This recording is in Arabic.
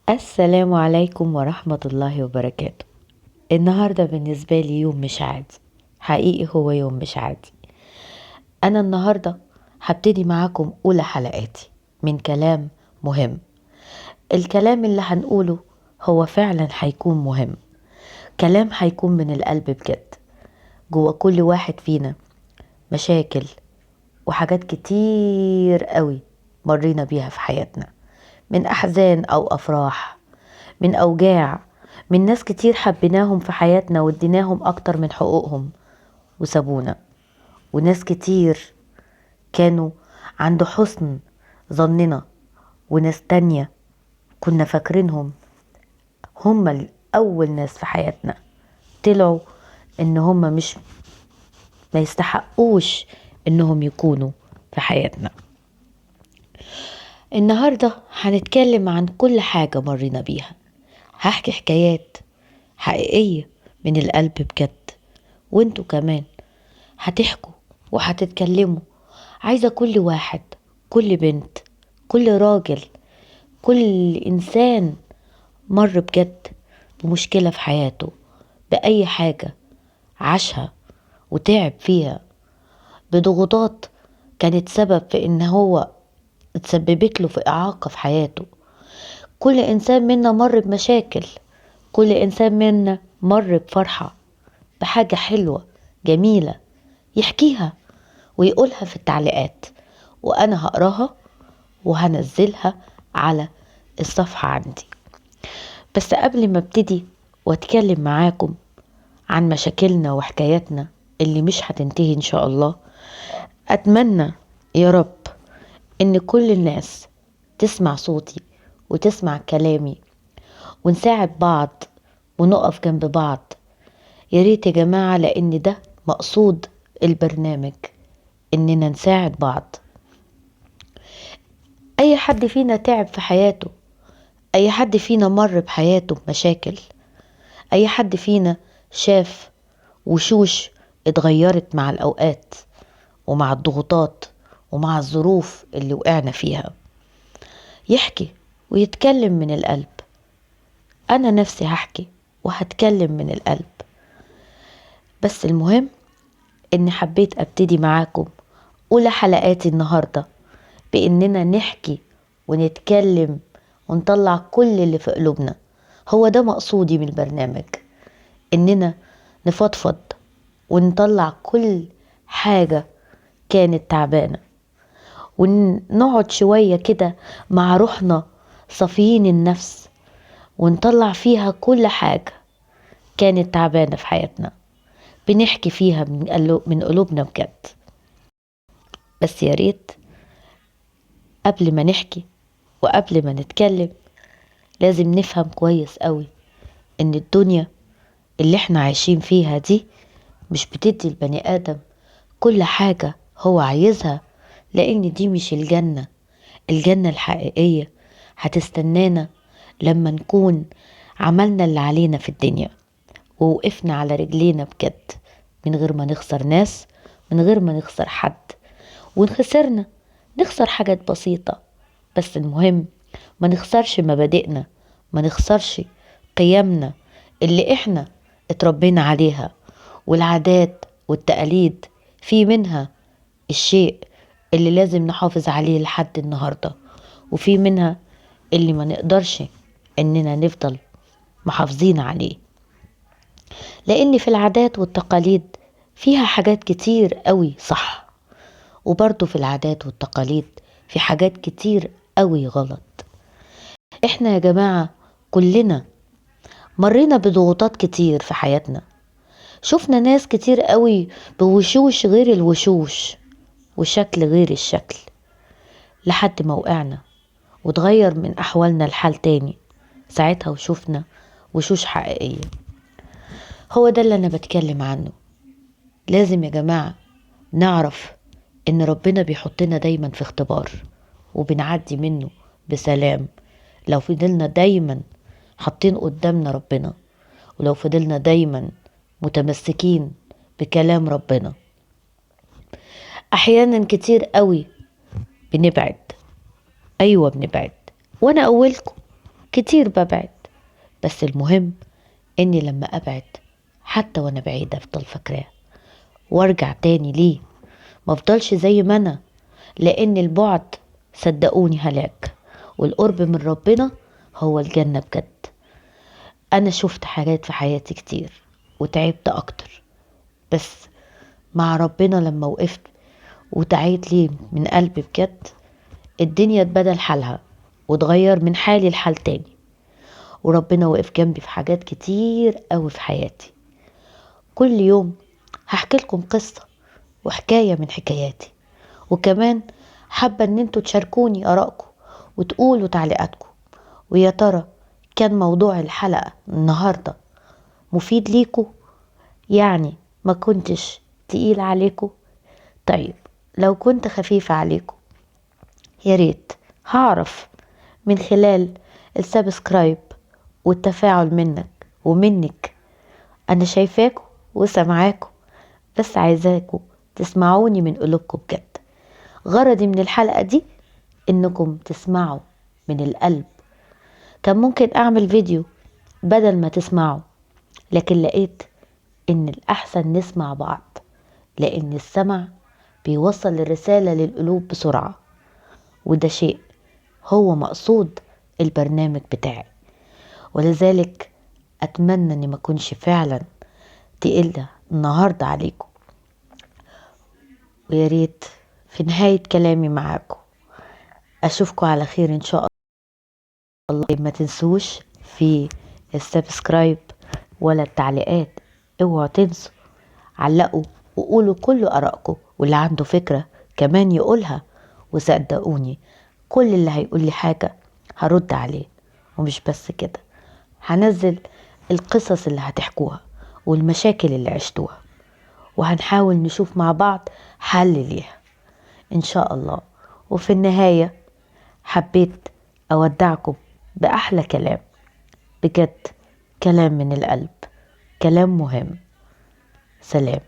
السلام عليكم ورحمة الله وبركاته. النهاردة بالنسبة لي يوم مش عادي، حقيقي هو يوم مش عادي. أنا النهاردة هبتدي معاكم أولى حلقاتي من كلام مهم. الكلام اللي هنقوله هو فعلا هيكون مهم، كلام هيكون من القلب بجد. جوا كل واحد فينا مشاكل وحاجات كتير قوي مرينا بيها في حياتنا، من أحزان أو أفراح، من أوجاع، من ناس كتير حبيناهم في حياتنا واديناهم أكتر من حقوقهم وسابونا، وناس كتير كانوا عند حسن ظننا، وناس تانية كنا فاكرينهم هم الأول ناس في حياتنا، طلعوا إن هم مش ما يستحقوش إنهم يكونوا في حياتنا. النهاردة هنتكلم عن كل حاجة مرينا بيها، هحكي حكايات حقيقية من القلب بجد، وانتوا كمان هتحكوا وهتتكلموا. عايزة كل واحد، كل بنت، كل راجل، كل إنسان مر بجد بمشكلة في حياته، بأي حاجة عاشها وتعب فيها، بضغوطات كانت سبب في إن هو اتسببت له في إعاقة في حياته. كل إنسان منا مر بمشاكل، كل إنسان منا مر بفرحة، بحاجة حلوة جميلة يحكيها ويقولها في التعليقات، وأنا هقراها وهنزلها على الصفحة عندي. بس قبل ما ابتدي واتكلم معاكم عن مشاكلنا وحكاياتنا اللي مش هتنتهي إن شاء الله، أتمنى يا رب إن كل الناس تسمع صوتي وتسمع كلامي، ونساعد بعض ونقف جنب بعض. يا ريت يا جماعة، لأن ده مقصود البرنامج، إننا نساعد بعض. أي حد فينا تعب في حياته، أي حد فينا مر بحياته بمشاكل، أي حد فينا شاف وشوش اتغيرت مع الأوقات ومع الضغوطات ومع الظروف اللي وقعنا فيها، يحكي ويتكلم من القلب. أنا نفسي هحكي وهتكلم من القلب، بس المهم إني حبيت أبتدي معاكم أولى حلقاتي النهاردة بإننا نحكي ونتكلم ونطلع كل اللي في قلوبنا. هو ده مقصودي من البرنامج، إننا نفضفض ونطلع كل حاجة كانت تعبانة، ونقعد شوية كده مع روحنا صافيين النفس، ونطلع فيها كل حاجة كانت تعبانة في حياتنا، بنحكي فيها من قلوبنا بجد. بس يا ريت قبل ما نحكي وقبل ما نتكلم لازم نفهم كويس قوي ان الدنيا اللي احنا عايشين فيها دي مش بتدي البني ادم كل حاجة هو عايزها، لان دي مش الجنة. الجنة الحقيقية هتستنانا لما نكون عملنا اللي علينا في الدنيا ووقفنا على رجلينا بجد، من غير ما نخسر ناس، من غير ما نخسر حد. ونخسرنا نخسر حاجات بسيطة، بس المهم ما نخسرش مبادئنا، ما نخسرش قيمنا اللي احنا اتربينا عليها، والعادات والتقاليد في منها الشيء اللي لازم نحافظ عليه لحد النهاردة، وفي منها اللي ما نقدرش اننا نفضل محافظين عليه، لان في العادات والتقاليد فيها حاجات كتير قوي صح، وبرضه في العادات والتقاليد في حاجات كتير قوي غلط. احنا يا جماعة كلنا مرينا بضغوطات كتير في حياتنا، شفنا ناس كتير قوي بوشوش غير الوشوش وشكل غير الشكل، لحد ما وقعنا وتغير من أحوالنا الحال تاني ساعتها، وشوفنا وشوش حقيقية. هو ده اللي أنا بتكلم عنه. لازم يا جماعة نعرف إن ربنا بيحطنا دايما في اختبار، وبنعدي منه بسلام لو فضلنا دايما حاطين قدامنا ربنا، ولو فضلنا دايما متمسكين بكلام ربنا. أحيانا كتير قوي بنبعد، أيوة بنبعد، وأنا أولكم كتير ببعد، بس المهم اني لما ابعد حتى وانا بعيدة افضل فاكراه وارجع تاني ليه، مفضلش زي ما انا، لان البعد صدقوني هلاك، والقرب من ربنا هو الجنة بجد. انا شفت حاجات في حياتي كتير وتعبت اكتر، بس مع ربنا لما وقفت ودعيت ليه من قلبي بجد، الدنيا اتبدل حالها واتغير من حالي لحال تاني. وربنا وقف جنبي في حاجات كتير قوي في حياتي. كل يوم هحكي لكم قصة وحكاية من حكاياتي، وكمان حابة ان انتوا تشاركوني ارائكم وتقولوا تعليقاتكم. ويا ترى كان موضوع الحلقة النهاردة مفيد ليكوا؟ يعني ما كنتش تقيل عليكوا؟ طيب لو كنت خفيفة عليكوا ياريت هعرف من خلال السبسكرايب والتفاعل منك ومنك. انا شايفاكوا وسمعاكوا، بس عايزاكوا تسمعوني من قلوبكم بجد. غرضي من الحلقة دي انكم تسمعوا من القلب. كان ممكن اعمل فيديو بدل ما تسمعوا، لكن لقيت ان الاحسن نسمع بعض، لان السمع بيوصل الرسالة للقلوب بسرعة، وده شيء هو مقصود البرنامج بتاعي. ولذلك اتمنى اني ما اكونش فعلا تقيلة النهاردة عليكم. وياريت في نهاية كلامي معاكم اشوفكم على خير ان شاء الله. ما تنسوش في السبسكرايب ولا التعليقات، اوعوا تنسوا علقوا وقولوا كل ارائكم، واللي عنده فكرة كمان يقولها. وصدقوني كل اللي هيقول لي حاجة هرد عليه، ومش بس كده، هنزل القصص اللي هتحكوها والمشاكل اللي عشتوها، وهنحاول نشوف مع بعض حل ليها ان شاء الله. وفي النهاية حبيت اودعكم باحلى كلام بجد، كلام من القلب، كلام مهم. سلام.